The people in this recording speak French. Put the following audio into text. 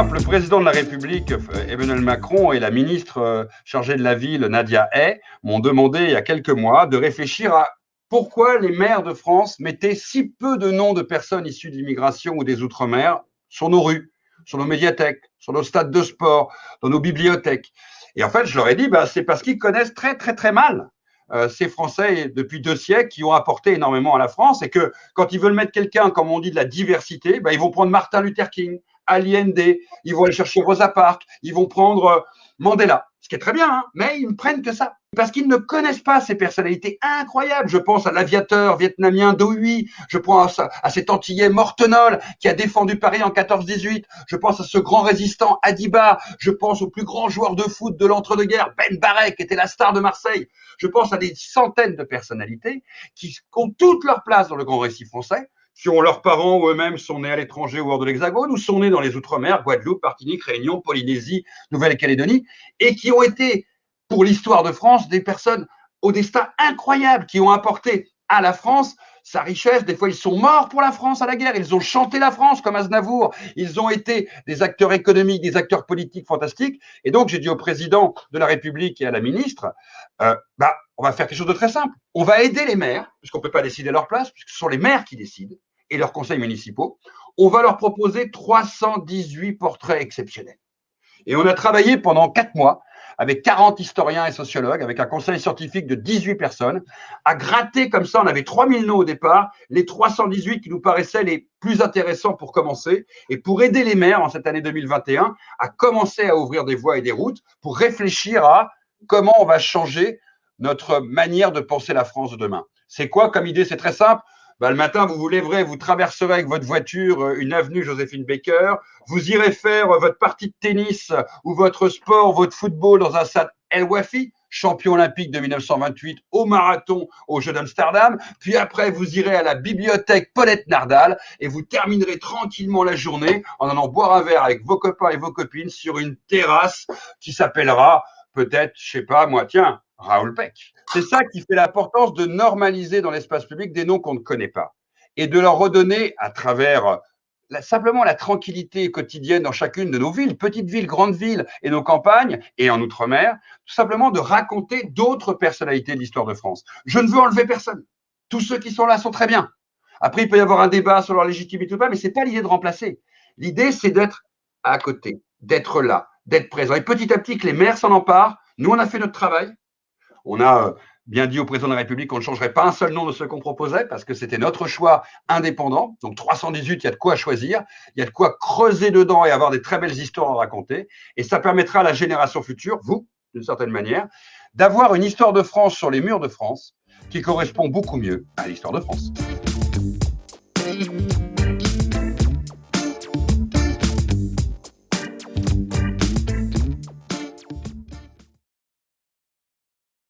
simple. Le président de la République, Emmanuel Macron, et la ministre chargée de la ville, Nadia Hay, m'ont demandé il y a quelques mois de réfléchir à pourquoi les maires de France mettaient si peu de noms de personnes issues de l'immigration ou des Outre-mer sur nos rues, sur nos médiathèques, sur nos stades de sport, dans nos bibliothèques. Et en fait, je leur ai dit, c'est parce qu'ils connaissent très, très, très mal ces Français depuis 2 siècles qui ont apporté énormément à la France et que quand ils veulent mettre quelqu'un, comme on dit, de la diversité, ils vont prendre Martin Luther King, Allende, ils vont aller chercher Rosa Parks, ils vont prendre Mandela, ce qui est très bien, hein, mais ils ne prennent que ça. Parce qu'ils ne connaissent pas ces personnalités incroyables. Je pense à l'aviateur vietnamien Do Huy, je pense à cet Antillais Mortenol qui a défendu Paris en 14-18, je pense à ce grand résistant Adiba, je pense au plus grand joueur de foot de l'entre-deux-guerres, Ben Barret, qui était la star de Marseille. Je pense à des centaines de personnalités qui ont toute leur place dans le grand récit français, qui ont leurs parents ou eux-mêmes sont nés à l'étranger ou hors de l'Hexagone, ou sont nés dans les Outre-mer, Guadeloupe, Martinique, Réunion, Polynésie, Nouvelle-Calédonie, et qui ont été, pour l'histoire de France, des personnes au destin incroyable, qui ont apporté à la France sa richesse. Des fois, ils sont morts pour la France à la guerre, ils ont chanté la France comme Aznavour, ils ont été des acteurs économiques, des acteurs politiques fantastiques. Et donc, j'ai dit au président de la République et à la ministre, on va faire quelque chose de très simple. On va aider les maires, puisqu'on ne peut pas décider à leur place, puisque ce sont les maires qui décident, et leurs conseils municipaux. On va leur proposer 318 portraits exceptionnels. Et on a travaillé pendant 4 mois avec 40 historiens et sociologues, avec un conseil scientifique de 18 personnes, à gratter comme ça, on avait 3000 noms au départ, les 318 qui nous paraissaient les plus intéressants pour commencer, et pour aider les maires en cette année 2021 à commencer à ouvrir des voies et des routes, pour réfléchir à comment on va changer notre manière de penser la France de demain. C'est quoi comme idée? C'est très simple. Le matin, vous vous lèverez, vous traverserez avec votre voiture une avenue Joséphine Baker, vous irez faire votre partie de tennis ou votre sport, votre football dans un stade El Wafi, champion olympique de 1928 au marathon aux Jeux d'Amsterdam, puis après vous irez à la bibliothèque Paulette Nardal et vous terminerez tranquillement la journée en allant boire un verre avec vos copains et vos copines sur une terrasse qui s'appellera peut-être, je sais pas moi, tiens, Raoul Peck. C'est ça qui fait l'importance de normaliser dans l'espace public des noms qu'on ne connaît pas et de leur redonner à travers simplement la tranquillité quotidienne dans chacune de nos villes, petites villes, grandes villes et nos campagnes et en Outre-mer, tout simplement de raconter d'autres personnalités de l'histoire de France. Je ne veux enlever personne. Tous ceux qui sont là sont très bien. Après, il peut y avoir un débat sur leur légitimité ou pas, mais ce n'est pas l'idée de remplacer. L'idée, c'est d'être à côté, d'être là, d'être présent. Et petit à petit, que les maires s'en emparent. Nous, on a fait notre travail. On a bien dit au président de la République qu'on ne changerait pas un seul nom de ceux qu'on proposait parce que c'était notre choix indépendant. Donc 318, il y a de quoi choisir, il y a de quoi creuser dedans et avoir des très belles histoires à raconter. Et ça permettra à la génération future, vous, d'une certaine manière, d'avoir une histoire de France sur les murs de France qui correspond beaucoup mieux à l'histoire de France.